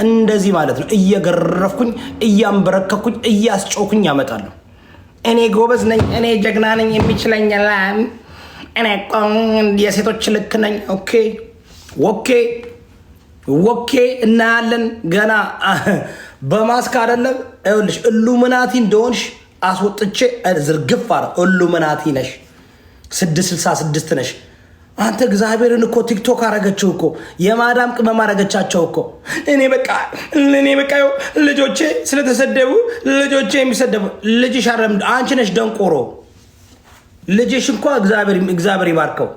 እንደዚህ ማለት ነው እየገረፍኩኝ እያምበረከኩኝ እያስጮኩኝ ያመጣለሁ እኔ ጎበዝ ነኝ እኔ ጀግና ነኝ የሚችለኛል እኔ የሴቶች ልክ ነኝ ኦኬ ኦኬ ኦኬ እናያለን ገና በማስክ አይደለም አይልሽ ኢሉሚናቲ እንደሆንሽ አስወጥቼ ዝርግፍ አረ ኢሉሚናቲ ነሽ 666 ነሽ አንተ እግዚአብሔርን እኮ ቲክቶክ አረጋቸው እኮ የማዳም ቅመም አረጋቻቸው እኮ እኔ በቃ ልጆቼ ስለተሰደቡ ልጆቼ የሚሰደቡ ልጅሽ አረም አንቺ ነሽ ደንቆሮ ልጅሽ እንኳን እግዚአብሔር ይባርከው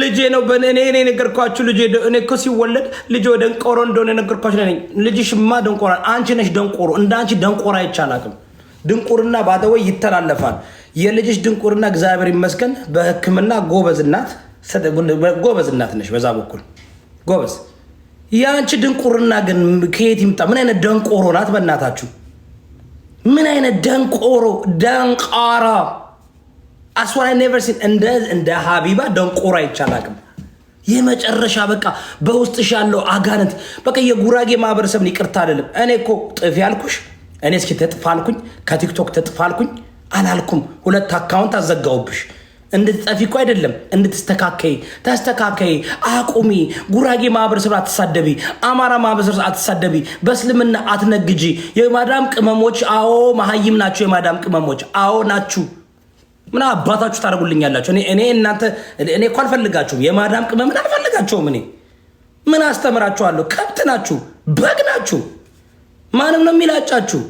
ልጄ ነው በእኔ ነገርኳችሁ ልጄ እኔ እኮ ሲወለድ ልጄ ደንቆሮ እንደሆነ ነገርኳችሁ ነኝ ልጅሽማ ደንቆራ አንቺ ነሽ ደንቆሮ እንዳንቺ ደንቆራ አይቻላልም ድንቁርና ባደወይ ይተላለፋል የልጅሽ ድንቁርና እግዚአብሔር ይመስገን በህክምና ጎበዝ እናት ነሽ በዛ በኩል ጎበዝ ያንቺ ድንቁርና ግን ከየት ይምጣ ምን አይነት ደንቆሮ ናት በእናታችሁ ምን አይነት ደንቆሮ ደንቃራ አስዋራ ኔቨር ሲን እንደ ሀቢባ ደንቆራ አይቻላልም የመጨረሻ በቃ በውስጥሽ ያለው አጋንንት በቃ የጉራጌ ማህበረሰብ ይቅርታ አይደለም እኔ እኮ ጥፍ ያልኩሽ እኔ እስኪ ተጥፋልኩኝ ከቲክቶክ ተጥፋልኩኝ አላልኩም ሁለት አካውንት አዘጋውብሽ እንድትጠፊ እኮ አይደለም እንድትስተካከይ አቁሚ ጉራጌ ማህበረሰብ አትሳደቢ አማራ ማህበረሰብ አትሳደቢ በእስልምና አትነግጂ የማዳም ቅመሞች አዎ መሀይም ናችሁ የማዳም ቅመሞች አዎ ናችሁ ምን አባታችሁ ታደርጉልኛላችሁ እኔ እናንተ እኔ እኮ አልፈልጋችሁም የማዳም ቅመም አልፈልጋችሁም እኔ ምን አስተምራችኋለሁ ከብት ናችሁ በግ ናችሁ ማንም ነው የሚላጫችሁ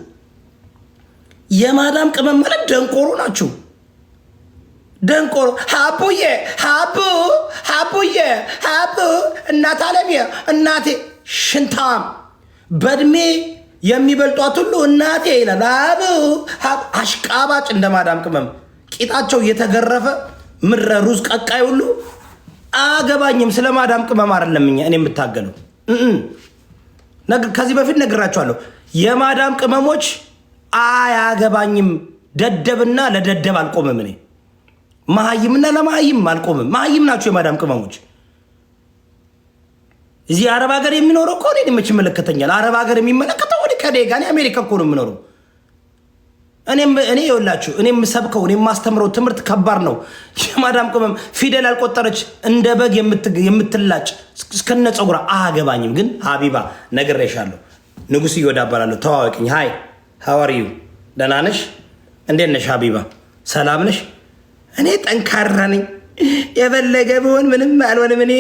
የማዳም ቅመም ማለት ደንቆሮ ናችሁ ደንቆሮ ሀቡዬ እናት አለሚያ እናቴ ሽንታም በእድሜ የሚበልጧት ሁሉ እናቴ ይላል አሽቃባጭ እንደ ማዳም ቅመም ቂጣቸው እየተገረፈ ምረ ሩዝ ቀቃይ ሁሉ አገባኝም ስለ ማዳም ቅመም አይደለም እኔ የምታገለው ከዚህ በፊት ነግራችኋለሁ የማዳም ቅመሞች አያገባኝም ደደብና ለደደብ አልቆምም እኔ መሀይምና ለመሀይም አልቆምም መሀይም ናቸው የማዳም ቅመሞች እዚህ አረብ ሀገር የሚኖረው እኮ እኔ መች ይመለከተኛል አረብ ሀገር የሚመለከተው ወደ ከደጋኔ አሜሪካ እኮ ነው የሚኖረው እኔ ይኸውላችሁ እኔ የምሰብከው እኔ የማስተምረው ትምህርት ከባድ ነው የማዳም ቅመም ፊደል ያልቆጠረች እንደ በግ የምትላጭ እስከነ ፀጉራ አያገባኝም ግን ሀቢባ ነግሬሻለሁ ንጉስ ይወዳባላለሁ ተዋወቅኝ ሃይ how are you ደህና ነሽ እንዴት ነሽ ሀቢባ ሰላም ነሽ እኔ ጠንካራ ነኝ የበለገ ቢሆን ምንም አልሆንም እኔ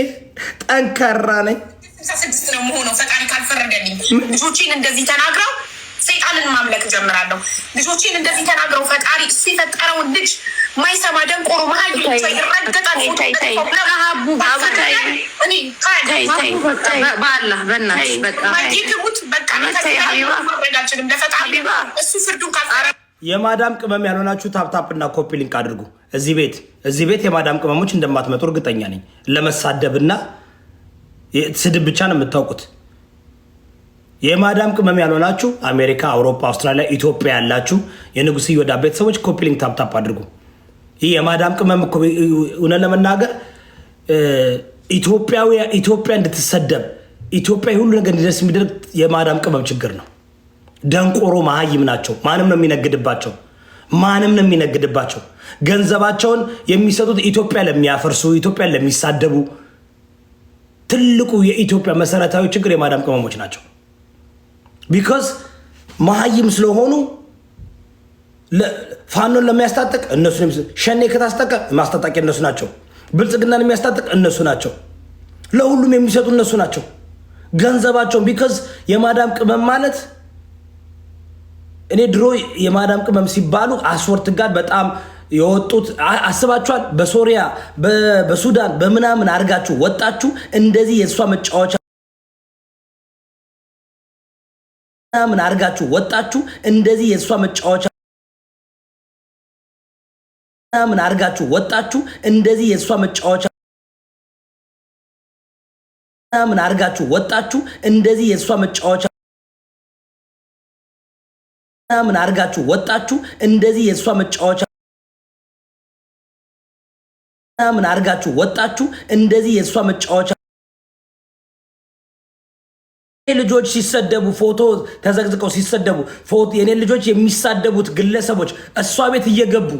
ጠንካራ ነኝ ስድስት ነው መሆነው ፈጣሪ ካልፈረደልኝ ልጆቼን እንደዚህ ተናግረው ሰይጣንን ማምለክ ጀምራለሁ ልጆቼን እንደዚህ ተናግረው ፈጣሪ እሱ የፈጠረውን ልጅ ማይሰማ ደንቆሮ መሀል ይረገጣል በአላህ በእናትሽ በቃ የማዳም ቅመም ያልሆናችሁ ታፕታፕና ኮፒ ሊንክ አድርጉ እዚህ ቤት የማዳም ቅመሞች እንደማትመጡ እርግጠኛ ነኝ ለመሳደብና ስድብ ብቻ ነው የምታውቁት የማዳም ቅመም ያልሆናችሁ አሜሪካ አውሮፓ አውስትራሊያ ኢትዮጵያ ያላችሁ የንጉስ ይወዳ ቤተሰቦች ኮፒ ሊንክ ታፕታፕ አድርጉ ይህ የማዳም ቅመም እኮ እውነት ለመናገር ኢትዮጵያ እንድትሰደብ ኢትዮጵያ ሁሉ ነገር እንዲደርስ የሚደረግ የማዳም ቅመም ችግር ነው ደንቆሮ መሀይም ናቸው ማንም ነው የሚነግድባቸው ገንዘባቸውን የሚሰጡት ኢትዮጵያ ለሚያፈርሱ ኢትዮጵያ ለሚሳደቡ ትልቁ የኢትዮጵያ መሰረታዊ ችግር የማዳም ቅመሞች ናቸው ቢኮዝ መሀይም ስለሆኑ ፋኖን ለሚያስታጥቅ እነሱ ሸኔ ከታስጠቀ ማስታጣቂ እነሱ ናቸው ብልጽግናን የሚያስታጥቅ እነሱ ናቸው ለሁሉም የሚሰጡ እነሱ ናቸው ገንዘባቸውን ቢኮዝ የማዳም ቅመም ማለት እኔ ድሮ የማዳም ቅመም ሲባሉ አስወርት ጋር በጣም የወጡት አስባችኋል በሶሪያ በሱዳን በምናምን አርጋችሁ ወጣችሁ እንደዚህ የሷ መጫወቻ ምናምን አርጋችሁ ወጣችሁ እንደዚህ የሷ መጫወቻ ምናምን አርጋችሁ ወጣችሁ እንደዚህ የሷ መጫወቻ ምናምን አርጋችሁ ወጣችሁ እንደዚህ የሷ መጫወቻ ምናምን አርጋችሁ ወጣችሁ እንደዚህ የሷ መጫወቻ ምናምን አርጋችሁ ወጣችሁ እንደዚህ የሷ መጫወቻ ልጆች ሲሰደቡ ፎቶ ተዘግዝቀው ሲሰደቡ ፎቶ የኔ ልጆች የሚሳደቡት ግለሰቦች እሷ ቤት እየገቡ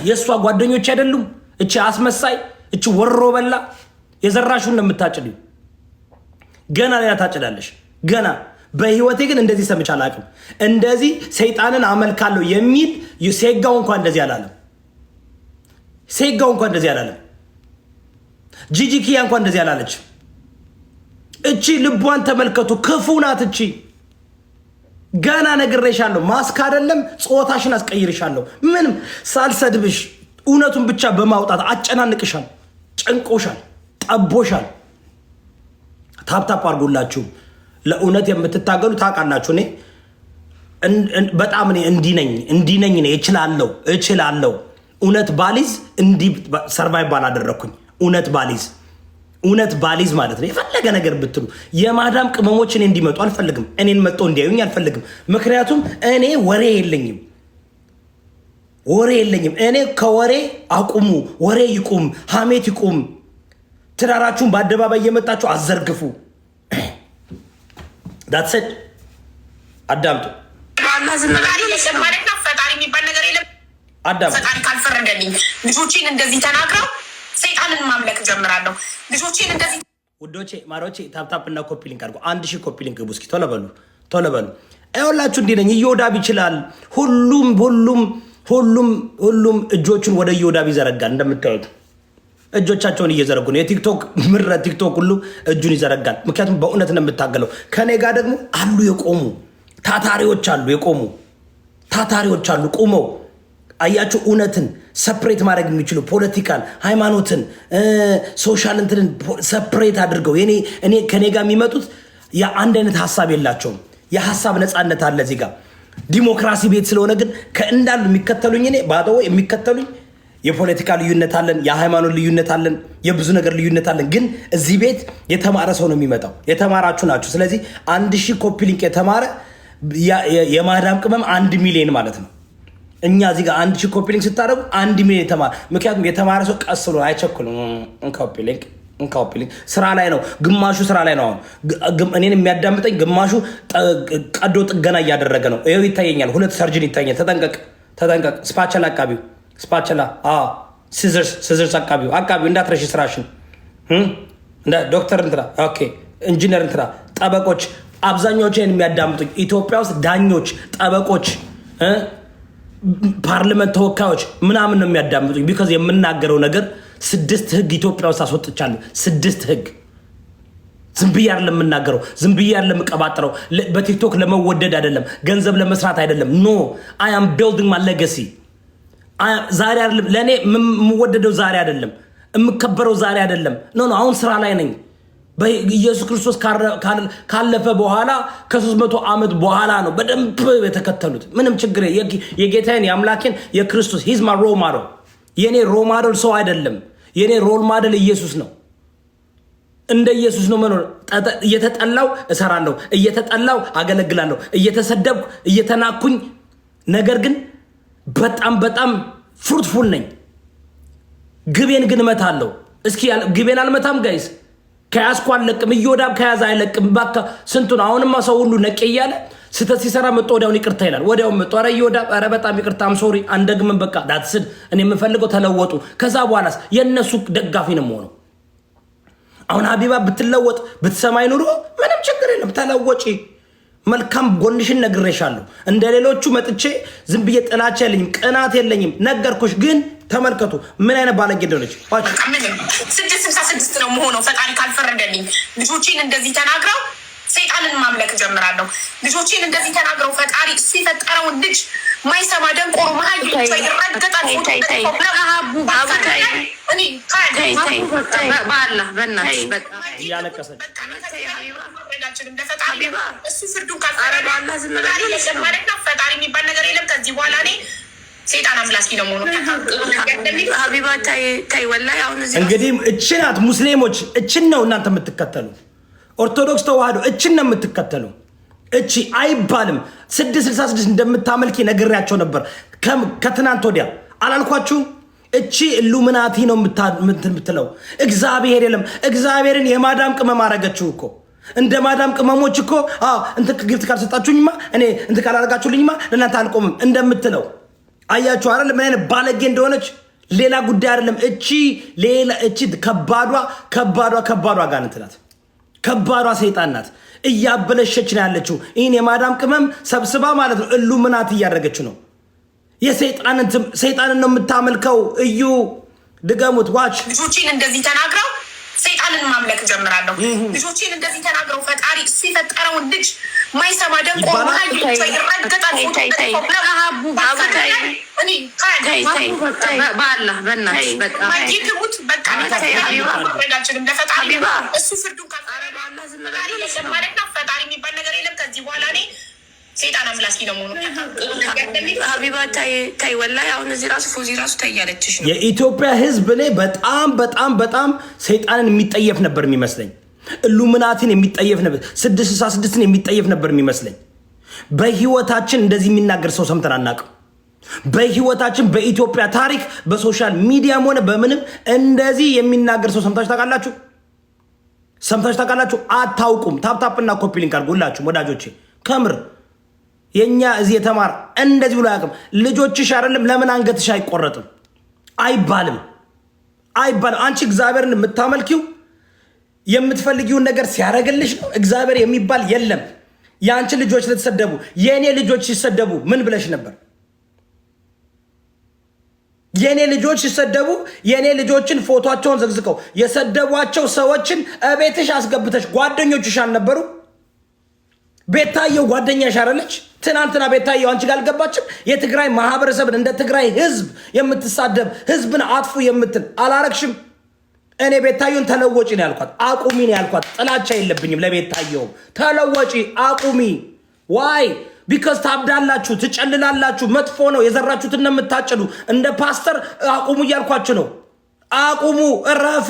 የእሷ ጓደኞች አይደሉም? እቺ አስመሳይ እቺ ወሮ በላ የዘራሹን ነው የምታጭዱ። ገና ሌላ ታጭዳለሽ ገና። በህይወቴ ግን እንደዚህ ሰምቼ አላውቅም። እንደዚህ ሰይጣንን አመልካለሁ የሚል ሴጋው እንኳን እንደዚህ አላለም። ሴጋው እንኳን እንደዚህ አላለም። ጂጂኪያ እንኳን እንደዚህ አላለች። እቺ ልቧን ተመልከቱ፣ ክፉ ናት እቺ። ገና ነግሬሻለሁ። ማስክ አይደለም ጾታሽን አስቀይርሻለሁ። ምንም ሳልሰድብሽ እውነቱን ብቻ በማውጣት አጨናንቅሻል፣ ጨንቆሻል፣ ጠቦሻል። ታፕታፕ አድርጎላችሁ ለእውነት የምትታገሉ ታውቃላችሁ። እኔ በጣም እንዲህ ነኝ እኔ እችላለሁ። እውነት ባሊዝ እንዲህ ሰርቫይቭ ባላደረኩኝ እውነት ባሊዝ ማለት ነው። የፈለገ ነገር ብትሉ የማዳም ቅመሞች እኔ እንዲመጡ አልፈልግም። እኔን መጥቶ እንዲያዩኝ አልፈልግም። ምክንያቱም እኔ ወሬ የለኝም። እኔ ከወሬ አቁሙ፣ ወሬ ይቁም፣ ሀሜት ይቁም። ትዳራችሁን በአደባባይ እየመጣችሁ አዘርግፉ። ዳትሰድ አዳምጡ። ፈጣሪ የሚባል ነገር የለም። ፈጣሪ ካልፈረደልኝ ልጆቼን እንደዚህ ተናግረው ሰይጣንን ማምለክ ጀምራለሁ። ልጆቼን እንደዚህ ውዶቼ ማሮቼ ታፕታፕ እና ኮፒ ሊንክ አድርጎ 1000 ኮፒ ሊንክ ግቡ እስኪ ቶሎ በሉ። አይወላችሁ እንዲህ ነኝ። ኢዮዳብ ይችላል። ሁሉም እጆቹን ወደ ኢዮዳብ ይዘረጋል። እንደምታዩት እጆቻቸውን እየዘረጉ ነው። የቲክቶክ ሁሉ እጁን ይዘረጋል። ምክንያቱም በእውነት ነው የምታገለው። ከኔ ጋር ደግሞ አሉ የቆሙ ታታሪዎች አሉ ቁመው አያችሁ እውነትን ሰፕሬት ማድረግ የሚችሉ ፖለቲካል፣ ሃይማኖትን፣ ሶሻል እንትንን ሰፕሬት አድርገው እኔ ከኔ ጋር የሚመጡት የአንድ አይነት ሀሳብ የላቸውም። የሀሳብ ነፃነት አለ እዚህ ጋር ዲሞክራሲ ቤት ስለሆነ ግን ከእንዳሉ የሚከተሉኝ እኔ ባደው የሚከተሉኝ የፖለቲካ ልዩነት አለን፣ የሃይማኖት ልዩነት አለን፣ የብዙ ነገር ልዩነት አለን። ግን እዚህ ቤት የተማረ ሰው ነው የሚመጣው። የተማራችሁ ናችሁ። ስለዚህ 1000 ኮፒ ሊንክ የተማረ የማዳም ቅመም 1 ሚሊዮን ማለት ነው። እኛ እዚህ ጋር 1000 ኮፒ ሊንክ ስታደርጉ 1 ሚሊዮን የተማረ። ምክንያቱም የተማረ ሰው ቀስ ብሎ አይቸኩልም። ኮፒ ሊንክ ስራ ላይ ነው። ግማሹ ስራ ላይ ነው። አሁን እኔን የሚያዳምጠኝ ግማሹ ቀዶ ጥገና እያደረገ ነው። ይኸው ይታየኛል። 2 ሰርጅን ይታየኛል። ተጠንቀቅ። ስፓቸላ አቃቢው ስፓቸላ ሲዘርስ አቃቢው እንዳትረሽ ስራሽን። ዶክተር እንትና ኦኬ፣ ኢንጂነር እንትና፣ ጠበቆች አብዛኛዎችን የሚያዳምጡኝ ኢትዮጵያ ውስጥ ዳኞች፣ ጠበቆች፣ ፓርላመንት ተወካዮች ምናምን ነው የሚያዳምጡኝ። ቢካዝ የምናገረው ነገር 6 ህግ ኢትዮጵያ ውስጥ አስወጥቻለሁ። 6 ህግ ዝም ብዬ አይደለም የምናገረው፣ ዝም ብዬ አይደለም የምቀባጥረው። በቲክቶክ ለመወደድ አይደለም፣ ገንዘብ ለመስራት አይደለም። ኖ አይ አም ቢልዲንግ ማይ ሌጋሲ። ዛሬ አይደለም ለእኔ የምወደደው፣ ዛሬ አይደለም የምከበረው፣ ዛሬ አይደለም። ኖ አሁን ስራ ላይ ነኝ። በኢየሱስ ክርስቶስ ካለፈ በኋላ ከ300 ዓመት በኋላ ነው በደንብ የተከተሉት። ምንም ችግር የጌታዬን የአምላኬን የክርስቶስ ሂዝ ማ ሮል ማደል። የኔ ሮል ማደል ሰው አይደለም። የኔ ሮል ማደል ኢየሱስ ነው። እንደ ኢየሱስ ነው መኖር። እየተጠላው እሰራለሁ፣ እየተጠላው አገለግላለሁ፣ እየተሰደብኩ እየተናኩኝ፣ ነገር ግን በጣም ፍሩትፉል ነኝ። ግቤን ግን እመታለሁ። እስኪ ግቤን አልመታም ጋይስ? ከያዝኩ አልለቅም። ኢዮዳብ ከያዘ አይለቅም። ባካ ስንቱን አሁንማ ሰው ሁሉ ነቄ እያለ ስተት ሲሰራ መጥቶ ወዲያውን ይቅርታ ይላል። ወዲያውን መጥቶ ኧረ ኢዮዳብ ኧረ በጣም ይቅርታ ሶሪ አንደግምም በቃ ዳትስድ እኔ የምፈልገው ተለወጡ። ከዛ በኋላስ የእነሱ ደጋፊ ነው የምሆነው። አሁን ሀቢባ ብትለወጥ ብትሰማይ ኑሮ ምንም ችግር የለም። ተለወጪ። መልካም ጎንሽን ነግሬሻለሁ። እንደ ሌሎቹ መጥቼ ዝም ብዬ ጥላቻ የለኝም፣ ቅናት የለኝም። ነገርኩሽ። ግን ተመልከቱ ምን አይነት ባለጌ እንደሆነች። 666 ነው መሆነው ፈጣሪ ካልፈረደልኝ። ልጆቼን እንደዚህ ተናግረው ሰይጣንን ማምለክ ጀምራለሁ። ልጆቼን እንደዚህ ተናግረው ፈጣሪ እሱ የፈጠረውን ልጅ ማይሰማ ደንቆሮ መሀል ይረገጣል። እያለቀሰች እሱ ፍርዱን ፈጣሪ የሚባል ነገር የለም ከዚህ በኋላ እኔ ሴጣን አምላኪ ነው መሆኑ። ሀቢባ ታይ ወላሂ አሁን እንግዲህ እችን ናት ሙስሊሞች፣ እችን ነው እናንተ የምትከተሉ። ኦርቶዶክስ ተዋህዶ እችን ነው የምትከተሉ። እቺ አይባልም 666 እንደምታመልኪ ነግሬያቸው ነበር ከትናንት ወዲያ አላልኳችሁ? እቺ ኢሉሚናቲ ነው የምትለው። እግዚአብሔር የለም። እግዚአብሔርን የማዳም ቅመም አረገችው እኮ። እንደ ማዳም ቅመሞች እኮ እንት ግፍት ካልሰጣችሁኝማ እኔ እንት ካላረጋችሁልኝማ ለእናንተ አልቆምም እንደምትለው አያችሁ አይደል? ምን አይነት ባለጌ እንደሆነች ሌላ ጉዳይ አይደለም። እቺ ከባዷ ጋንንት ናት። ከባዷ ሰይጣን ናት። እያበለሸች ነው ያለችው። ይህን የማዳም ቅመም ሰብስባ ማለት ነው ኢሉሚናቲ እያደረገች ነው። ሰይጣንን ነው የምታመልከው። እዩ ድገሙት። ዋች ልጆቼን እንደዚህ ተናግረው ሰይጣንን ማምለክ ጀምራለሁ። ልጆቼን እንደዚህ ተናግረው ፈጣሪ እሱ የፈጠረውን ልጅ ማይሰማ ደንቆሮ እሱ ፍርዱን ፈጣሪ የሚባል ነገር የለም ከዚህ በኋላ እኔ ሴጣን አምላኪ ነው መሆኑ ሀቢባ ታይ ወላሂ አሁን እዚህ ራሱ ፎዚ ራሱ ታያለችሽ ነው። የኢትዮጵያ ሕዝብ እኔ በጣም ሰይጣንን የሚጠየፍ ነበር የሚመስለኝ። ኢሉሚናቲን የሚጠየፍ ነበር፣ 666ን የሚጠየፍ ነበር የሚመስለኝ። በህይወታችን እንደዚህ የሚናገር ሰው ሰምተን አናውቅም። በህይወታችን በኢትዮጵያ ታሪክ በሶሻል ሚዲያም ሆነ በምንም እንደዚህ የሚናገር ሰው ሰምታችሁ ታውቃላችሁ? አታውቁም? ታፕታፕና ኮፒ ሊንክ አድርጉላችሁ ወዳጆቼ። ከምር የኛ እዚህ የተማር እንደዚህ ብሎ አያውቅም። ልጆችሽ አይደለም ለምን አንገትሽ አይቆረጥም አይባልም። አንቺ እግዚአብሔርን የምታመልኪው የምትፈልጊውን ነገር ሲያደርግልሽ ነው። እግዚአብሔር የሚባል የለም። የአንቺ ልጆች ለተሰደቡ የእኔ ልጆች ሲሰደቡ ምን ብለሽ ነበር? የእኔ ልጆች ሲሰደቡ የእኔ ልጆችን ፎቶቸውን ዘግዝቀው የሰደቧቸው ሰዎችን እቤትሽ አስገብተሽ ጓደኞችሽ አልነበሩ? ቤታየው ጓደኛሽ አይደለች? ትናንትና ቤታየው አንቺ ጋር አልገባችም? የትግራይ ማህበረሰብን እንደ ትግራይ ህዝብ የምትሳደብ ህዝብን አጥፉ የምትል አላረግሽም? እኔ ቤታየውን ተለወጪ ነው ያልኳት፣ አቁሚ ነው ያልኳት። ጥላቻ የለብኝም ለቤታየው። ተለወጪ፣ አቁሚ። ዋይ ቢካዝ ታብዳላችሁ፣ ትጨልላላችሁ። መጥፎ ነው የዘራችሁትን ነው የምታጭዱ። እንደ ፓስተር አቁሙ እያልኳችሁ ነው። አቁሙ፣ እረፉ።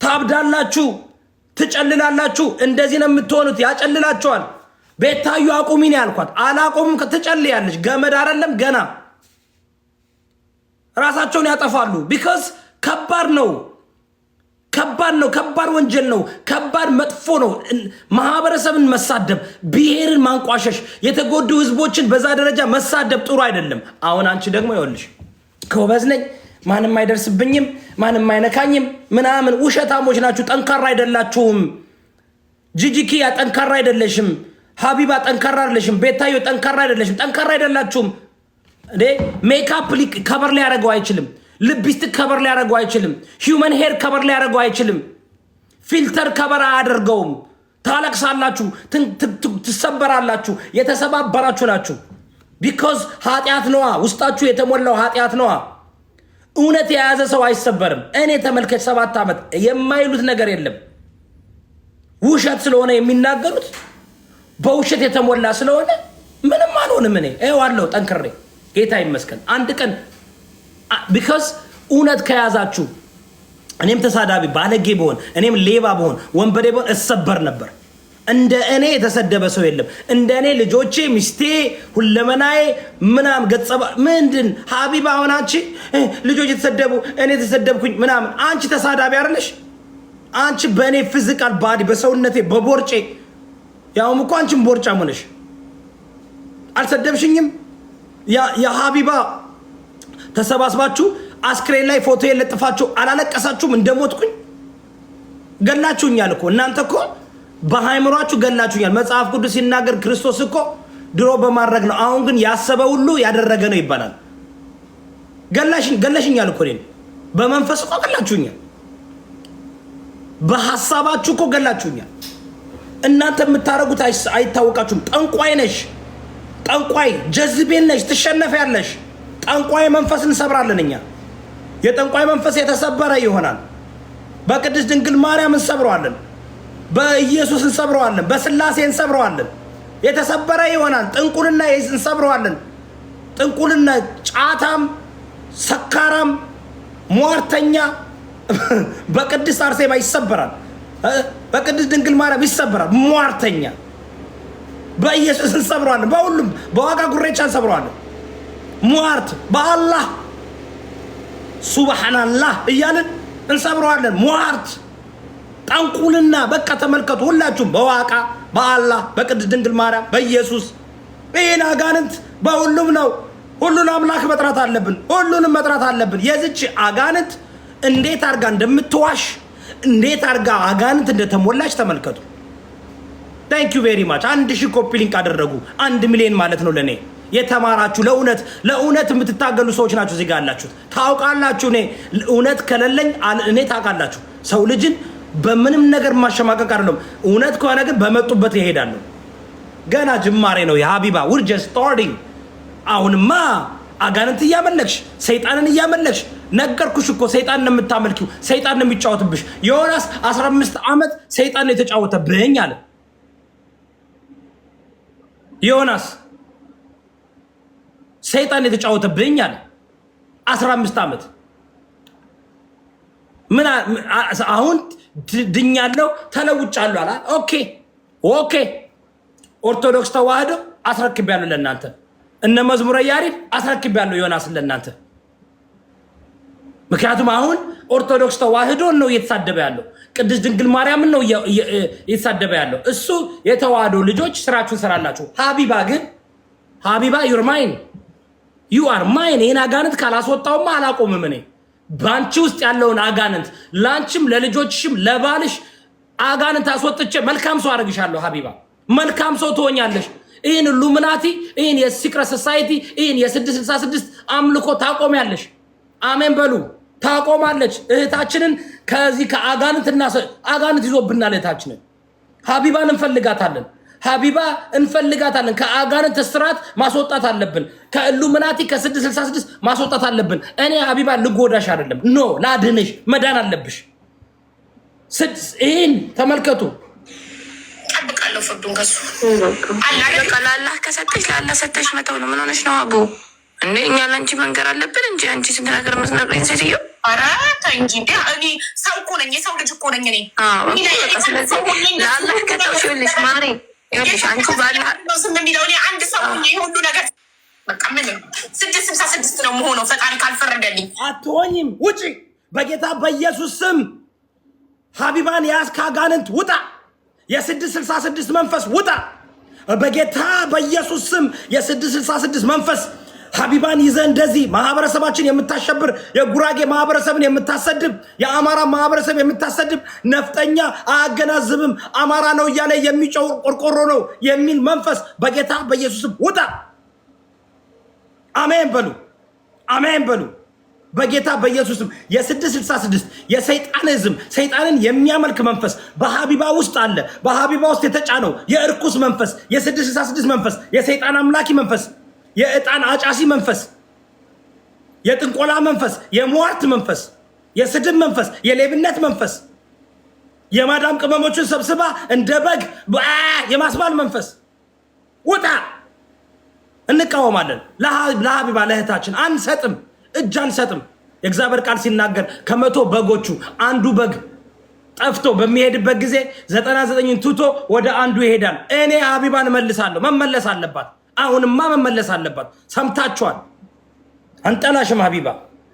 ታብዳላችሁ፣ ትጨልላላችሁ። እንደዚህ ነው የምትሆኑት። ያጨልላችኋል። ቤታዩ አቁሚ ነው ያልኳት። አላቆሙም። ትጨልያለች። ገመድ አይደለም ገና ራሳቸውን ያጠፋሉ። ቢካዝ ከባድ ነው። ከባድ ወንጀል ነው። ከባድ መጥፎ ነው። ማህበረሰብን መሳደብ፣ ብሔርን ማንቋሸሽ፣ የተጎዱ ህዝቦችን በዛ ደረጃ መሳደብ ጥሩ አይደለም። አሁን አንቺ ደግሞ ይኸውልሽ ጎበዝ ነኝ፣ ማንም አይደርስብኝም፣ ማንም አይነካኝም ምናምን። ውሸታሞች ናችሁ። ጠንካራ አይደላችሁም። ጂጂኪያ ጠንካራ አይደለሽም። ሀቢባ ጠንካራ አይደለሽም። ቤታዮ ጠንካራ አይደለሽም። ጠንካራ አይደላችሁም። ሜካፕ ከበር ላይ ያደረገው አይችልም። ልብስቲክ ከበር ላይ ያደረገው አይችልም። ሂውመን ሄር ከበር ላይ ያደረገው አይችልም። ፊልተር ከበር አያደርገውም። ታለቅሳላችሁ፣ ትሰበራላችሁ። የተሰባበራችሁ ናችሁ። ቢኮዝ ኃጢአት ነዋ፣ ውስጣችሁ የተሞላው ኃጢአት ነዋ። እውነት የያዘ ሰው አይሰበርም። እኔ ተመልከች 7 ዓመት የማይሉት ነገር የለም። ውሸት ስለሆነ የሚናገሩት በውሸት የተሞላ ስለሆነ ምንም አልሆንም። እኔ ዋለው ጠንክሬ ጌታ ይመስገን። አንድ ቀን ቢካዝ እውነት ከያዛችሁ እኔም ተሳዳቢ ባለጌ በሆን እኔም ሌባ በሆን ወንበዴ በሆን እሰበር ነበር። እንደ እኔ የተሰደበ ሰው የለም። እንደ እኔ ልጆቼ፣ ሚስቴ፣ ሁለመናዬ ምናምን ገጸባ ምንድን ሀቢባ አሁን አንቺ ልጆች የተሰደቡ እኔ የተሰደብኩኝ ምናምን አንቺ ተሳዳቢ አይደለሽ? አንቺ በእኔ ፊዚካል ባዲ በሰውነቴ በቦርጬ ያውም እኮ አንቺም ቦርጫ ሆነሽ አልሰደብሽኝም። የሀቢባ ተሰባስባችሁ አስክሬን ላይ ፎቶ የለጥፋችሁ አላለቀሳችሁም? እንደሞትኩኝ ገላችሁኛል እኮ እናንተ እኮ በሃይምሯችሁ ገላችሁኛል። መጽሐፍ ቅዱስ ሲናገር ክርስቶስ እኮ ድሮ በማድረግ ነው፣ አሁን ግን ያሰበ ሁሉ ያደረገ ነው ይባላል። ገላሽኛል እኮ እኔን በመንፈስ እኮ ገላችሁኛል። በሐሳባችሁ እኮ ገላችሁኛል። እናንተ የምታረጉት አይታወቃችሁም። ጠንቋይ ነሽ፣ ጠንቋይ ጀዝቤል ነሽ፣ ትሸነፊያለሽ። ጠንቋይ መንፈስ እንሰብራለን እኛ። የጠንቋይ መንፈስ የተሰበረ ይሆናል። በቅድስት ድንግል ማርያም እንሰብረዋለን፣ በኢየሱስ እንሰብረዋለን፣ በስላሴ እንሰብረዋለን። የተሰበረ ይሆናል። ጥንቁልና እንሰብረዋለን። ጥንቁልና፣ ጫታም፣ ሰካራም፣ ሟርተኛ በቅድስት አርሴማ ይሰበራል። በቅድስት ድንግል ማርያም ይሰበራል። ሟርተኛ በኢየሱስ እንሰብረዋለን። በሁሉም በዋጋ ጉሬቻ እንሰብረዋለን። ሟርት በአላህ ሱብሃንአላህ እያልን እንሰብረዋለን። ሟርት ጠንቁልና በቃ ተመልከቱ ሁላችሁም በዋቃ በአላህ በቅድስት ድንግል ማርያም በኢየሱስ ይህን አጋንንት በሁሉም ነው። ሁሉን አምላክ መጥራት አለብን። ሁሉንም መጥራት አለብን። የዚች አጋንንት እንዴት አርጋ እንደምትዋሽ እንዴት አርጋ አጋንንት እንደተሞላች ተመልከቱ። ታንክ ዩ ቬሪ ማች 1000 ኮፒ ሊንክ አደረጉ። 1 ሚሊዮን ማለት ነው ለኔ። የተማራችሁ ለእውነት የምትታገሉ ሰዎች ናችሁ። እዚህ ጋር ያላችሁት ታውቃላችሁ። እኔ እውነት ከሌለኝ እኔ ታውቃላችሁ። ሰው ልጅን በምንም ነገር ማሸማቀቅ አይደለም። እውነት ከሆነ ግን በመጡበት ይሄዳሉ። ገና ጅማሬ ነው የሀቢባ ውር ጀስት ስታርቲንግ። አሁንማ አጋንንት እያመለክሽ ሰይጣንን እያመለክሽ ነገርኩሽ እኮ ሰይጣን ነው የምታመልኪው። ሰይጣን ነው የሚጫወትብሽ። ዮናስ 15 ዓመት ሰይጣን ነው የተጫወተብኝ አለ ዮናስ። ሰይጣን የተጫወተብኝ አለ 15 ዓመት። ምን አሁን ድኛለሁ ተለውጫለሁ አላ። ኦኬ ኦርቶዶክስ ተዋህዶ አስረክቤያለሁ ለእናንተ። እነ መዝሙረ ያሬድ አስረክቤያለሁ ዮናስን ለእናንተ። ምክንያቱም አሁን ኦርቶዶክስ ተዋህዶ ነው እየተሳደበ ያለው፣ ቅድስት ድንግል ማርያምን ነው እየተሳደበ ያለው። እሱ የተዋህዶ ልጆች ስራችሁን ሰራላችሁ። ሀቢባ ዩር ማይን ዩ አር ማይን። ይህን አጋንንት ካላስወጣውማ አላቆምም እኔ። በአንቺ ውስጥ ያለውን አጋንንት ለአንቺም ለልጆችሽም ለባልሽ አጋንንት አስወጥቼ መልካም ሰው አደርግሻለሁ። ሀቢባ መልካም ሰው ትሆኛለሽ። ይህን ሉሚናቲ፣ ይህን የሲክሬት ሶሳይቲ፣ ይህን የ666 አምልኮ ታቆሚያለሽ። አሜን በሉ። ታቆማለች። እህታችንን ከዚህ ከአጋንንትና አጋንንት ይዞብናል እህታችንን። ሀቢባን እንፈልጋታለን። ከአጋንንት እስራት ማስወጣት አለብን። ከኢሉሚናቲ ከ666 ማስወጣት አለብን። እኔ ሀቢባ ልጎዳሽ አይደለም፣ ኖ ላድንሽ። መዳን አለብሽ። ይህን ተመልከቱ። ጠብቃለሁ ፍርዱን ከሱ ለአላህ ከሰጠሽ ለአላህ ሰጠሽ መተው ነው። ምን ሆነሽ ነው አቡ? እንዴ እኛ ለአንቺ መንገር አለብን እንጂ አንቺ ስንት ነገር መስነግረኝ ሴትዮ። ኧረ ተይ እንጂ እኔ ሰው እኮ ነኝ፣ የሰው ልጅ እኮ ነኝ እኔ። ለአላህ ከተውሽልሽ ማሪ ይኸውልሽ አንቺ ባላ ስም የሚለው እኔ አንድ ሰው ሁሉ ነገር በቃ ምንም 666 ነው መሆነው ፈጣሪ ካልፈረደልኝ። አትሆኝም። ውጪ በጌታ በኢየሱስ ስም። ሀቢባን ያዝክ አጋንንት ውጣ። የ666 መንፈስ ውጣ በጌታ በኢየሱስ ስም። የ666 መንፈስ ሀቢባን ይዘ እንደዚህ ማህበረሰባችን የምታሸብር፣ የጉራጌ ማህበረሰብን የምታሰድብ፣ የአማራ ማህበረሰብ የምታሰድብ ነፍጠኛ አያገናዝብም አማራ ነው እያለ የሚጨው ቆርቆሮ ነው የሚል መንፈስ በጌታ በኢየሱስም ውጣ። አሜን በሉ፣ አሜን በሉ በጌታ በኢየሱስም። የ666 የሰይጣንዝም ሰይጣንን የሚያመልክ መንፈስ በሀቢባ ውስጥ አለ። በሀቢባ ውስጥ የተጫነው የእርኩስ መንፈስ፣ የ666 መንፈስ፣ የሰይጣን አምላኪ መንፈስ፣ የእጣን አጫሲ መንፈስ፣ የጥንቆላ መንፈስ፣ የሟርት መንፈስ፣ የስድብ መንፈስ፣ የሌብነት መንፈስ፣ የማዳም ቅመሞችን ሰብስባ እንደ በግ የማስባል መንፈስ ውጣ። እንቃወማለን። ለሀቢባ ለእህታችን አንሰጥም፣ እጅ አንሰጥም። የእግዚአብሔር ቃል ሲናገር ከ100 በጎቹ አንዱ በግ ጠፍቶ በሚሄድበት ጊዜ 99ን ትቶ ወደ አንዱ ይሄዳል። እኔ ሀቢባን እመልሳለሁ። መመለስ አለባት። አሁንማ መመለስ አለባት። ሰምታችኋል። አንጠላሽም ሀቢባ።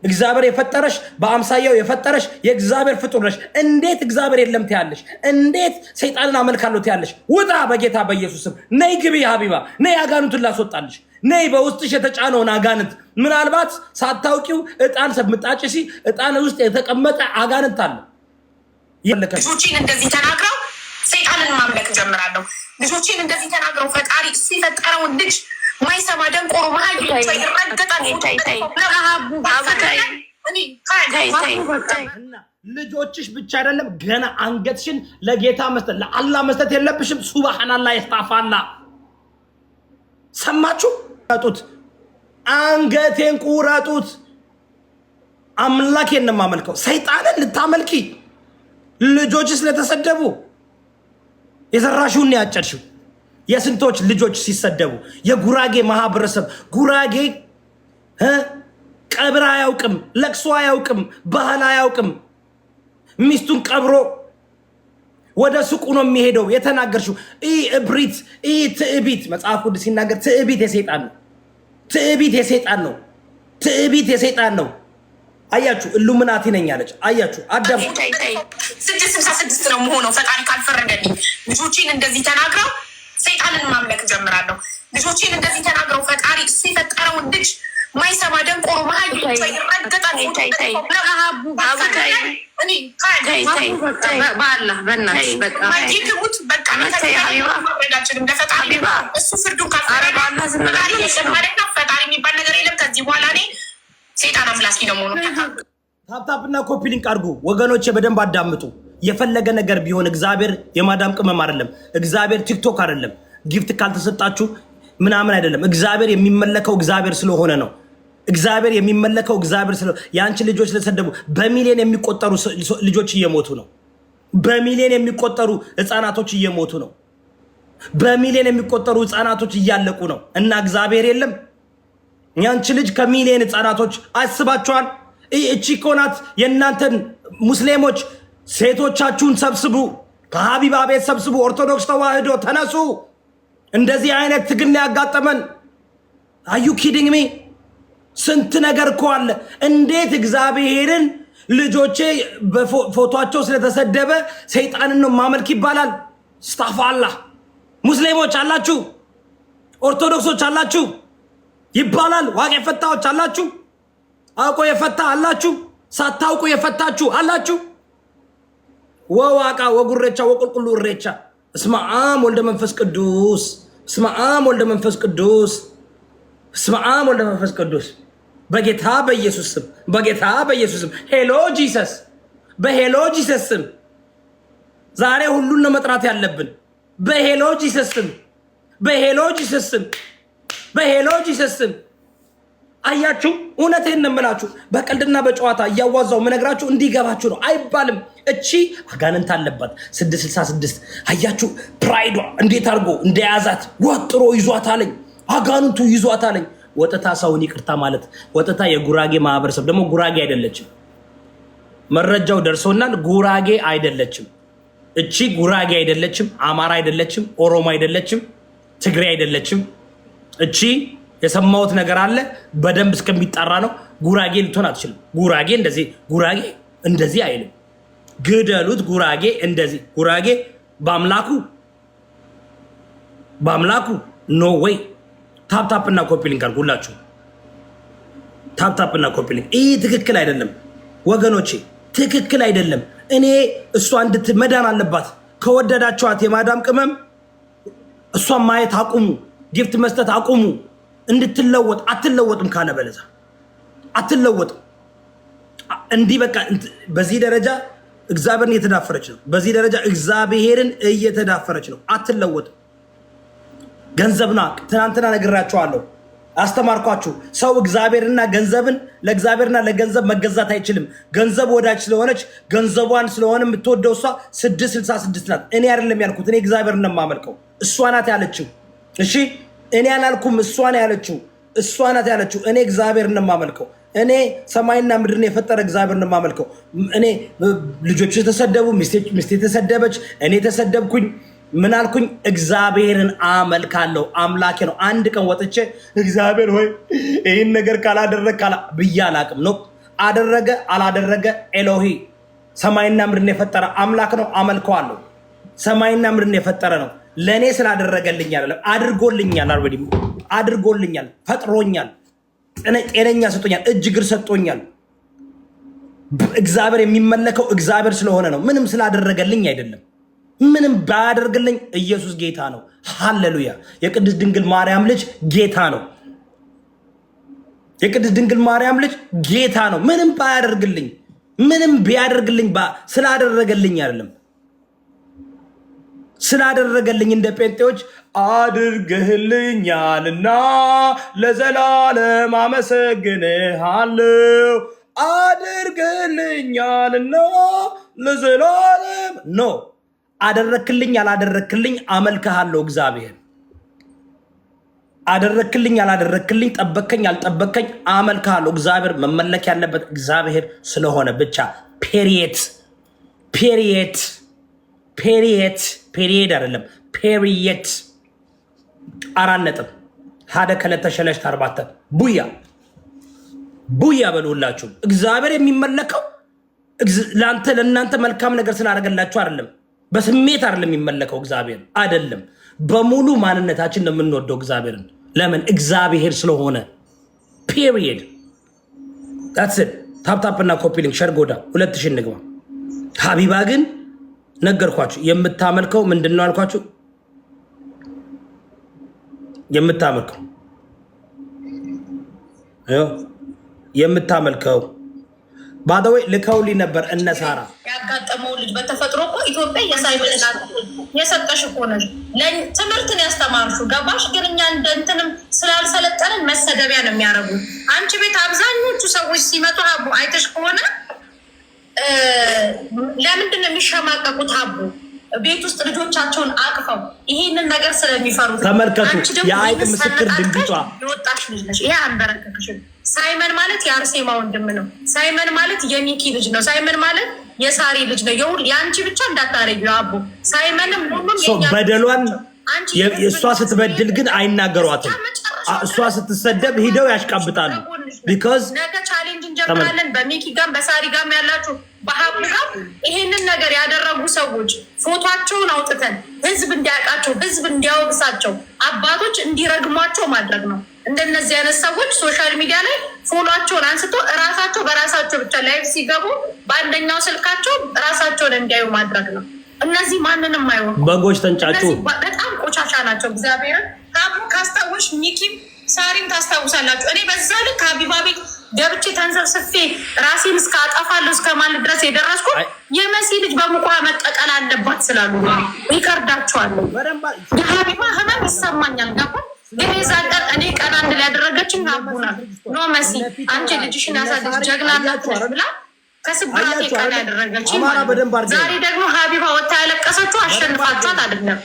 እግዚአብሔር የፈጠረሽ በአምሳያው የፈጠረሽ የእግዚአብሔር ፍጡር ነሽ። እንዴት እግዚአብሔር የለም ትያለሽ? እንዴት ሰይጣንን አመልካለሁ ትያለሽ? ውጣ በጌታ በኢየሱስም። ነይ ግቢ ሀቢባ፣ ነይ አጋንንቱን ላስወጣልሽ። ነይ በውስጥሽ የተጫነውን አጋንንት፣ ምናልባት ሳታውቂው እጣን ሰምጣጭሲ እጣን ውስጥ የተቀመጠ አጋንንት አለ። ልጆቼን እንደዚህ ተናግረው ሰይጣንን ማምለክ ጀምራለሁ። ልጆቼን እንደዚህ ተናግረው ፈጣሪ እሱ የፈጠረውን ልጅ ማይሰማ ደንቆሮ መሀል ይረገጣል። ልጆችሽ ብቻ አይደለም ገና አንገትሽን ለጌታ መስጠት ለአላህ መስጠት የለብሽም። ሱብሃንአላህ ይስጣፋላ። ሰማችሁ? ቁረጡት፣ አንገቴን ቁረጡት። አምላኬን ነው የማመልከው። ሰይጣንን ልታመልኪ ልጆች ስለተሰደቡ የዘራሽውን ያጨድሽው። የስንቶች ልጆች ሲሰደቡ፣ የጉራጌ ማህበረሰብ ጉራጌ ቀብር አያውቅም፣ ለቅሶ አያውቅም፣ ባህል አያውቅም። ሚስቱን ቀብሮ ወደ ሱቁ ነው የሚሄደው። የተናገርሽው እብሪት፣ ትዕቢት፣ መጽሐፍ ቅዱስ ሲናገር ትዕቢት የሰይጣን ነው። ትዕቢት የሰይጣን ነው። ትዕቢት የሰይጣን ነው። አያችሁ ኢሉሚናቲ ነኝ አለች። አያችሁ አዳም 666 ነው የምሆነው ፈጣሪ ካልፈረደልኝ። ልጆቼን እንደዚህ ተናግረው ሰይጣንን ማምለክ ጀምራለሁ። ልጆቼን እንደዚህ ተናግረው ፈጣሪ እሱ የፈጠረውን ልጅ ማይሰማ ደንቆሮ መሀል እሱ ፍርዱን ፈጣሪ የሚባል ነገር የለም። ከዚህ በኋላ እኔ ሴጣን አምላኪ ነው መሆኑ። ታፕታፕና ኮፒ ሊንክ አድርጉ ወገኖቼ፣ በደንብ አዳምጡ። የፈለገ ነገር ቢሆን እግዚአብሔር የማዳም ቅመም አይደለም። እግዚአብሔር ቲክቶክ አይደለም። ጊፍት ካልተሰጣችሁ ምናምን አይደለም። እግዚአብሔር የሚመለከው እግዚአብሔር ስለሆነ ነው። እግዚአብሔር የሚመለከው እግዚአብሔር ስለሆነ የአንቺ ልጆች ስለተሰደቡ በሚሊዮን የሚቆጠሩ ልጆች እየሞቱ ነው። በሚሊዮን የሚቆጠሩ ህፃናቶች እየሞቱ ነው። በሚሊዮን የሚቆጠሩ ህፃናቶች እያለቁ ነው። እና እግዚአብሔር የለም። ያንቺ ልጅ ከሚሊዮን ህፃናቶች አስባችኋል? እቺ እኮ ናት የእናንተን ሙስሊሞች ሴቶቻችሁን ሰብስቡ፣ ከሀቢባ ቤት ሰብስቡ፣ ኦርቶዶክስ ተዋህዶ ተነሱ። እንደዚህ አይነት ትግል ያጋጠመን አዩ ኪዲንግ ሚ? ስንት ነገር እኮ አለ። እንዴት እግዚአብሔርን ልጆቼ በፎቶቸው ስለተሰደበ ሰይጣንን ነው ማመልክ ይባላል? ስታፋላ ሙስሊሞች አላችሁ፣ ኦርቶዶክሶች አላችሁ ይባላል። ዋቅ የፈታዎች አላችሁ፣ አውቆ የፈታ አላችሁ፣ ሳታውቁ የፈታችሁ አላችሁ። ወዋቃ ወጉሬቻ ወቁልቁሉ እሬቻ እስመ አብ ወልደ መንፈስ ቅዱስ እስመ አብ ወልደ መንፈስ ቅዱስ እስመ አብ ወልደ መንፈስ ቅዱስ በጌታ በኢየሱስ ስም በጌታ በኢየሱስ ስም ሄሎ ጂሰስ በሄሎ ጂሰስ ስም ዛሬ ሁሉን ነው መጥራት ያለብን። በሄሎ ጂሰስ ስም በሄሎ ጂሰስ ስም በሄሎ ጂሰስ ስም። አያችሁ እውነቴን ነው የምላችሁ። በቀልድና በጨዋታ እያዋዛው ምነግራችሁ እንዲገባችሁ ነው። አይባልም። እቺ አጋንንት አለባት 666። አያችሁ ፕራይዷ እንዴት አድርጎ እንደያዛት ወጥሮ ይዟት አለኝ። አጋንንቱ ይዟት አለኝ። ወጥታ ሰውን ይቅርታ ማለት ወጥታ የጉራጌ ማህበረሰብ ደግሞ ጉራጌ አይደለችም። መረጃው ደርሶናል። ጉራጌ አይደለችም። እቺ ጉራጌ አይደለችም። አማራ አይደለችም። ኦሮሞ አይደለችም። ትግሬ አይደለችም። እቺ የሰማሁት ነገር አለ በደንብ እስከሚጣራ ነው። ጉራጌ ልትሆን አትችልም። ጉራጌ እንደዚህ አይልም። ግደሉት። ጉራጌ እንደዚህ ጉራጌ በአምላኩ ኖ ወይ። ታፕታፕና ኮፒ ሊንክ አድርጉ ሁላችሁ። ታፕታፕና ኮፒ ሊንክ። ይህ ትክክል አይደለም ወገኖቼ፣ ትክክል አይደለም። እኔ እሷ እንድትመዳን አለባት። ከወደዳችኋት የማዳም ቅመም እሷን ማየት አቁሙ። ጊፍት መስጠት አቁሙ። እንድትለወጥ አትለወጥም። ካለ በለዛ አትለወጥም። እንዲህ በቃ በዚህ ደረጃ እግዚአብሔርን እየተዳፈረች ነው። በዚህ ደረጃ እግዚአብሔርን እየተዳፈረች ነው። አትለወጥም። ገንዘብና ትናንትና ነግራችኋለሁ፣ አስተማርኳችሁ። ሰው እግዚአብሔርና ገንዘብን ለእግዚአብሔርና ለገንዘብ መገዛት አይችልም። ገንዘብ ወዳጅ ስለሆነች ገንዘቧን ስለሆነ የምትወደው እሷ 666 ናት። እኔ አይደለም ያልኩት፣ እኔ እግዚአብሔርን ነው የማመልከው። እሷ ናት ያለችው። እሺ እኔ አላልኩም። እሷ ናት ያለችው። እሷ ናት ያለችው። እኔ እግዚአብሔርን ነው የማመልከው። እኔ ሰማይና ምድርን የፈጠረ እግዚአብሔርን ነው የማመልከው። እኔ ልጆች ተሰደቡ፣ ሚስቴ ተሰደበች፣ እኔ ተሰደብኩኝ። ምን አልኩኝ? እግዚአብሔርን አመልካለሁ። አምላኬ ነው። አንድ ቀን ወጥቼ እግዚአብሔር ሆይ ይህን ነገር ካላደረግ ብዬ አላቅም ነው። አደረገ አላደረገ ኤሎሂ ሰማይና ምድርን የፈጠረ አምላክ ነው። አመልከዋለሁ። ሰማይና ምድርን የፈጠረ ነው። ለእኔ ስላደረገልኝ አይደለም፣ አድርጎልኛል። አልሬዲ አድርጎልኛል። ፈጥሮኛል። ጤነኛ ሰጥቶኛል። እጅ እግር ሰጥቶኛል። እግዚአብሔር የሚመለከው እግዚአብሔር ስለሆነ ነው። ምንም ስላደረገልኝ አይደለም። ምንም ባያደርግልኝ ኢየሱስ ጌታ ነው። ሃሌሉያ። የቅድስት ድንግል ማርያም ልጅ ጌታ ነው። የቅድስት ድንግል ማርያም ልጅ ጌታ ነው። ምንም ባያደርግልኝ፣ ምንም ቢያደርግልኝ ስላደረገልኝ አይደለም። ስላደረገልኝ እንደ ጴንጤዎች አድርግህልኛልና ለዘላለም አመሰግንሃለሁ። አድርግህልኛልና ለዘላለም ኖ አደረክልኝ አላደረክልኝ አመልክሃለሁ። እግዚአብሔር አደረክልኝ አላደረክልኝ፣ ጠበከኝ አልጠበከኝ አመልክሃለሁ። እግዚአብሔር መመለክ ያለበት እግዚአብሔር ስለሆነ ብቻ። ፔሪየት ፔሪየት ፔሪየት ፔሪየድ አይደለም፣ ፔሪየት። 4 ነጥብ ሀደ ከለተ ሸለሽት 4 ቡያ ቡያ በሉላችሁ። እግዚአብሔር የሚመለከው ለእናንተ መልካም ነገር ስላደረገላችሁ አይደለም። በስሜት አይደለም የሚመለከው እግዚአብሔር አይደለም። በሙሉ ማንነታችን ነው የምንወደው እግዚአብሔርን። ለምን? እግዚአብሔር ስለሆነ። ፒሪየድ ታትስ ታፕታፕና ኮፒሊንግ ሸርጎዳ 2000 ንግባ። ሀቢባ ግን ነገርኳችሁ። የምታመልከው ምንድነው አልኳችሁ? የምታመልከው ባደወይ ልከውልኝ ነበር እነ ሳራ ያጋጠመው ልጅ በተፈጥሮ እኮ ኢትዮጵያ የሳይበልና የሰጠሽ እኮ ነሽ ትምህርትን ያስተማርሹ ገባሽ። ግን እኛ እንደንትንም ስላልሰለጠንን መሰደቢያ ነው የሚያደርጉ። አንቺ ቤት አብዛኞቹ ሰዎች ሲመጡ ሀቡ አይተሽ ከሆነ ለምንድን ነው የሚሸማቀቁት? ሀቡ ቤት ውስጥ ልጆቻቸውን አቅፈው ይሄንን ነገር ስለሚፈሩ ተመልከቱ። የአይጥ ምስክር ድንግጧ የወጣሽ ልጅ ነሽ። ይሄ አንበረከክሽም። ሳይመን ማለት የአርሴማ ወንድም ነው። ሳይመን ማለት የሚኪ ልጅ ነው። ሳይመን ማለት የሳሪ ልጅ ነው። የአንቺ ብቻ እንዳታረጊ አቡ። ሳይመንም ሁሉም በደሏን እሷ ስትበድል ግን አይናገሯትም። እሷ ስትሰደብ ሂደው ያሽቃብጣሉ። ቢኮዝ ነገ ቻሌንጅ እንጀምራለን በሚኪ ጋም በሳሪ ጋም ያላችሁ በሀቡ ጋር ይሄንን ነገር ያደረጉ ሰዎች ፎቷቸውን አውጥተን ህዝብ እንዲያውቃቸው፣ ህዝብ እንዲያወቅሳቸው፣ አባቶች እንዲረግሟቸው ማድረግ ነው። እንደነዚህ አይነት ሰዎች ሶሻል ሚዲያ ላይ ፎሎቸውን አንስቶ እራሳቸው በራሳቸው ብቻ ላይቭ ሲገቡ በአንደኛው ስልካቸው ራሳቸውን እንዲያዩ ማድረግ ነው። እነዚህ ማንንም አይሆኑ በጎች ተንጫጩ። በጣም ቆሻሻ ናቸው። እግዚአብሔርን ሀቡ ካስታወሽ ሚኪም ሳሪም ታስታውሳላችሁ። እኔ በዛ ልክ ሀቢባ ቤት ገብቼ ተንሰብስፌ ራሴን እስከ አጠፋለሁ እስከ ማለት ድረስ የደረስኩ የመሲ ልጅ በሙቋ መጠቀል አለባት ስላሉ ይከርዳቸዋለሁ። የሀቢባ ህመም ይሰማኛል። ገባ ግን የዛን ቀን እኔ ቀን አንድ ላይ ያደረገችን ሀቡና ኖ መሲ አንቺ ልጅሽን ያሳደች ጀግና ናችሁ ብላ ከስብራቴ ቀን ያደረገችን። ዛሬ ደግሞ ሀቢባ ወታ ያለቀሰችው አሸንፋችኋት አይደለም።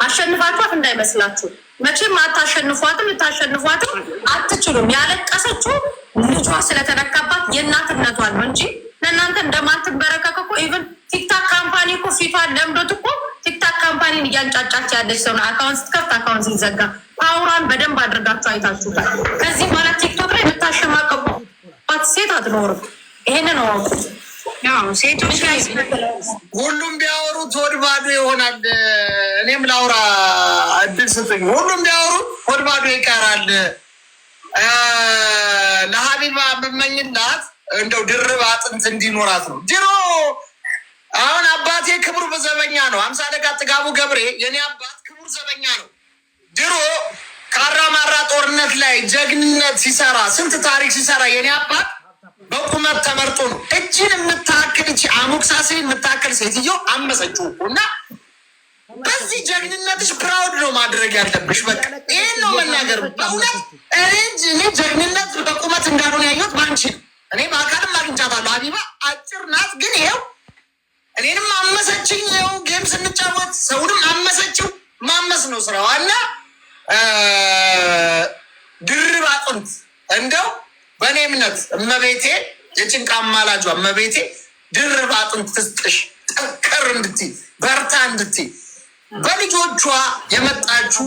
አሸንፋችኋት እንዳይመስላችሁ። መቼም አታሸንፏትም፣ ልታሸንፏትም አትችሉም። ያለቀሰችው ልጇ ስለተነካባት የእናትነቷን ነው እንጂ ለእናንተ እንደማትበረከክ እኮ ኢቨን ቲክታክ ካምፓኒ እኮ ፊቷን ለምዶት እኮ ቲክታክ ካምፓኒን እያንጫጫች ያለች ሰው ነው። አካውንት ስትከፍት አካውንት ሲዘጋ ፓውራን በደንብ አድርጋችሁ አይታችሁታል። ከዚህ በኋላ ቲክቶክ ላይ የምታሸማቀቁባት ሴት አትኖርም። ይሄንን ነው ሴቶች ሁሉም ቢያወሩት ሆድ ባዶ ይሆናል። እኔም ላውራ እድል ስጡኝ። ሁሉም ቢያወሩት ሆድ ባዶ ይቀራል። ለሀቢባ የምመኝላት እንደው ድርብ አጥንት እንዲኖራት ነው። ድሮ አሁን አባቴ ክቡር ዘበኛ ነው። 50 አለቃ ጥጋቡ ገብሬ የኔ አባት ክቡር ዘበኛ ነው። ድሮ ካራማራ ጦርነት ላይ ጀግንነት ሲሰራ ስንት ታሪክ ሲሰራ የኔ አባት በቁመት ተመርጦ ነው። እጅን የምታክል አሙክሳሴን የምታክል ሴትዮ አመሰችው እና በዚህ ጀግንነትሽ ፕራውድ ነው ማድረግ ያለብሽ። በቃ ይህን ነው መናገር። በእውነት እኔ ጀግንነት በቁመት እንዳልሆነ ያየሁት ባንቺ ነው። እኔ በአካልም አግኝቻታለሁ። ሀቢባ አጭር ናት፣ ግን ይኸው እኔንም አመሰችኝ። ይኸው ጌም ስንጫወት ሰውንም አመሰችው። ማመስ ነው ስራዋ እና ድርብ አጥንት እንደው በእኔ እምነት እመቤቴ የጭንቃ አማላጇ እመቤቴ ድርብ አጥንት ትስጥሽ፣ ጠንከር እንድትይ በርታ እንድትይ። በልጆቿ የመጣችሁ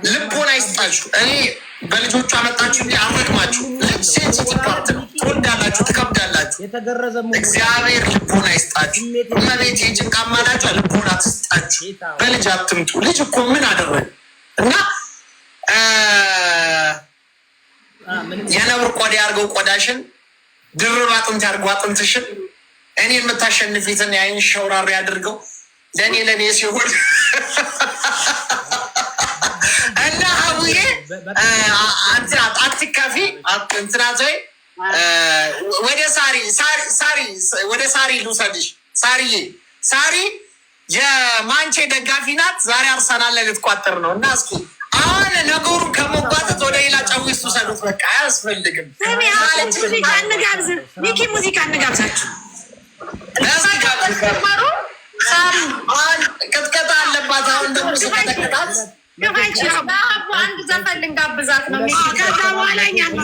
ልቦና ይስጣችሁ። እኔ በልጆቿ መጣችሁ እንጂ አረግማችሁ። ልጅ ሴንሲቲቭ ፓርት ነው። ትወልዳላችሁ፣ ትከብዳላችሁ። እግዚአብሔር ልቦና ይስጣችሁ። እመቤቴ የጭንቃ አማላጇ ልቦና ትስጣችሁ። በልጅ አትምጡ። ልጅ እኮ ምን አደረግ እና የነብር ቆዳ ያርገው ቆዳሽን፣ ድርብ አጥንት ያርገው አጥንትሽን። እኔ የምታሸንፊትን የአይን ሸውራሪ ያድርገው ለእኔ ሲሆን እና ሀቡዬ አትካፊ እንትናት ወይ ወደ ሳሪ ልውሰድሽ። ሳሪ የማንቼ ደጋፊ ናት። ዛሬ አርሰናል ላይ ልትቋጠር ነው እና እስኪ አሁን ነገሩን ከመጓተት ወደ ሌላ ጨዊስ ውሰዱት። በቃ አያስፈልግም። ሚኪ ሙዚቃ እንጋብዛችሁ። ቅጥቀጣ አለባት። አሁን ደግሞ ስቀጠቅጣት አንድ ዘፈን ልንጋብዛት ነው።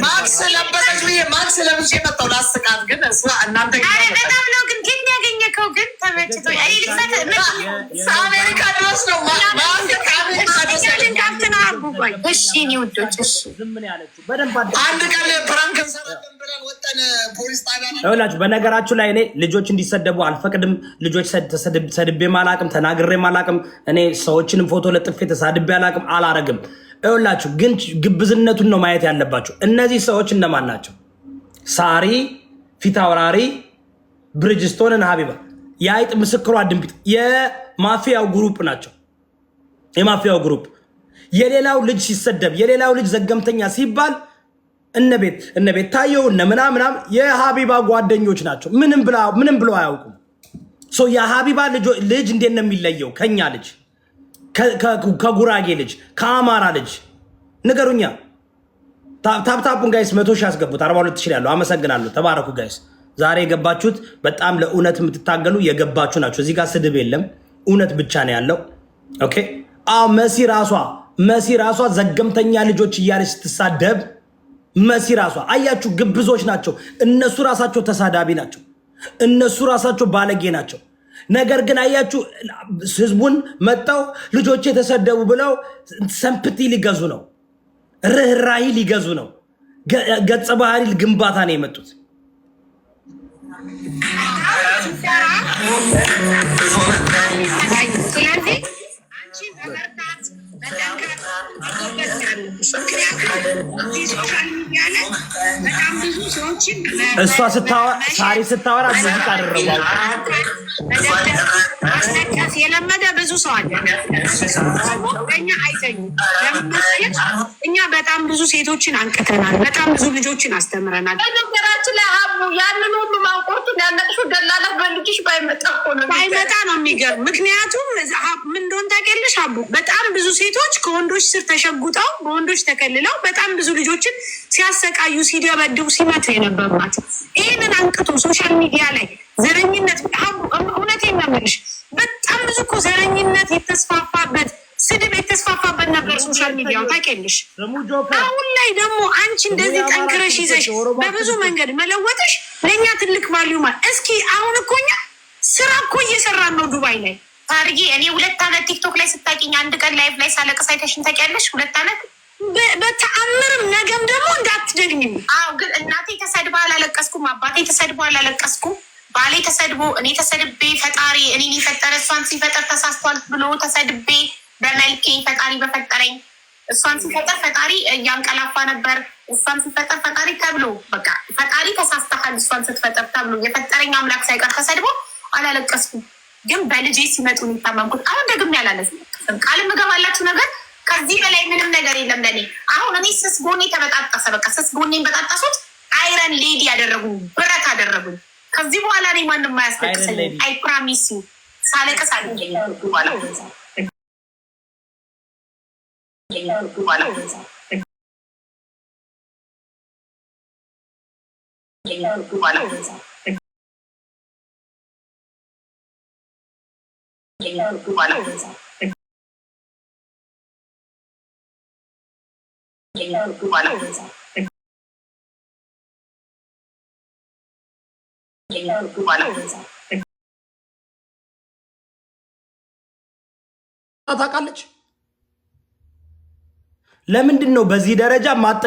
ማክስ ለበሰች ብዬ ማክስ ለብሼ መጣሁ ላስቃት። ግን እሷ እናንተ በጣም ነው ግን ኬት ያገኘከው ግን ተመችቶ አሜሪካ ድረስ ነው። ልንጋብት ነው አቡ እሺ እኔ ውዶች እሺ አንድ ቀን ፕራንክ እንሰራለን ብለን ወጠን ፖሊስ ጣቢያ ይኸውላችሁ። በነገራችሁ ላይ እኔ ልጆች እንዲሰደቡ አልፈቅድም። ልጆች ሰድቤም አላቅም፣ ተናግሬም አላቅም። እኔ ሰዎችንም ፎቶ ለጥፌ ተሳድቤ አላቅም፣ አላረግም። ይኸውላችሁ ግን ግብዝነቱን ነው ማየት ያለባቸው። እነዚህ ሰዎች እነማን ናቸው? ሳሪ፣ ፊታውራሪ፣ ብሪጅስቶን እና ሀቢባ የአይጥ ምስክሯ ድንቢጥ የማፊያው ግሩፕ ናቸው። የማፊያው ግሩፕ የሌላው ልጅ ሲሰደብ የሌላው ልጅ ዘገምተኛ ሲባል እነቤት ታየው እነ ምናምን የሀቢባ ጓደኞች ናቸው። ምንም ብለው አያውቁም። የሀቢባ ልጅ እንዴት ነው የሚለየው ከኛ ልጅ፣ ከጉራጌ ልጅ፣ ከአማራ ልጅ? ንገሩኛ። ታፕታፑን ጋይስ 100 ሺህ ያስገቡት። 42 ሺህ ያለው አመሰግናለሁ። ተባረኩ ጋይስ። ዛሬ የገባችሁት በጣም ለእውነት የምትታገሉ የገባችሁ ናቸው። እዚህ ጋር ስድብ የለም፣ እውነት ብቻ ነው ያለው። ኦኬ። መሲ ራሷ ዘገምተኛ ልጆች እያለች ስትሳደብ መሲ ራሷ አያችሁ፣ ግብዞች ናቸው እነሱ። ራሳቸው ተሳዳቢ ናቸው እነሱ። ራሳቸው ባለጌ ናቸው። ነገር ግን አያችሁ ህዝቡን መጣው ልጆች የተሰደቡ ብለው ሰምፕቲ ሊገዙ ነው፣ ርህራሂ ሊገዙ ነው፣ ገጸ ባህሪ ግንባታ ነው የመጡት። እሷ ሳሪ ስታወራ ሙዚቃ አደረጉ። ማስለቀስ የለመደ ብዙ ሰው አለ። እኛ አይተኙም። እኛ በጣም ብዙ ሴቶችን አንቅተናል። በጣም ብዙ ልጆችን አስተምረናል። በነገራችን ላይ አቡ ያንን ሁሉ ማንቆርቱን ያለቅሽው ደላላ በልጅሽ ባይመጣ ነው የሚገርም። ምክንያቱም ምን እንደሆነ ታውቂያለሽ አቡ፣ በጣም ብዙ ሴቶች ከወንዶች ስር ተሸጉጠው በወንዶች ተከልለው በጣም ብዙ ልጆችን ሲያሰቃዩ፣ ሲደበድቡ፣ ሲመቱ የነበሯት ይህንን አንቅቶ ሶሻል ሚዲያ ላይ ዘረኝነት፣ እውነቴን ነው የምልሽ በጣም ብዙ እኮ ዘረኝነት የተስፋፋበት ስድብ የተስፋፋበት ነበር ሶሻል ሚዲያው ታውቂያለሽ። አሁን ላይ ደግሞ አንቺ እንደዚህ ጠንክረሽ ይዘሽ በብዙ መንገድ መለወጥሽ ለእኛ ትልቅ ቫልዩ ማለት። እስኪ አሁን እኮ እኛ ስራ እኮ እየሰራን ነው ዱባይ ላይ ታርጌ። እኔ 2 ዓመት ቲክቶክ ላይ ስታቂኝ አንድ ቀን ላይቭ ላይ ሳለቅስ አይተሽኝ ታውቂያለሽ? 2 ዓመት በተአምርም ነገም ደግሞ እንዳትደግሚም። አዎ ግን እናቴ ተሰድባ አላለቀስኩም፣ አባቴ ተሰድቦ አላለቀስኩም፣ ባሌ ተሰድቦ እኔ ተሰድቤ ፈጣሪ እኔን የፈጠረ እሷን ሲፈጠር ተሳስቷል ብሎ ተሰድቤ በመልኬ ፈጣሪ በፈጠረኝ እሷን ሲፈጠር ፈጣሪ እያንቀላፋ ነበር። እሷን ሲፈጠር ፈጣሪ ተብሎ በቃ ፈጣሪ ተሳስተሃል እሷን ስትፈጠር ተብሎ የፈጠረኝ አምላክ ሳይቀር ተሰድቦ አላለቀስኩም። ግን በልጄ ሲመጡ የሚታመምኩት አሁን ደግሜ አላለቅስም። ቃል ምገባላችሁ ነገር ከዚህ በላይ ምንም ነገር የለም ለኔ። አሁን እኔ ስስ ጎኔ ተበጣጠሰ። በቃ ስስ ጎኔን በጣጠሱት። አይረን ሌዲ ያደረጉኝ፣ ብረት አደረጉኝ። ከዚህ በኋላ እኔ ማንም አያስለቅሰኝ። አይ ፕራሚስ ዩ ሳለቅስ አገኘኝ በኋላ ታውቃለች። ለምንድን ነው በዚህ ደረጃ ማጠ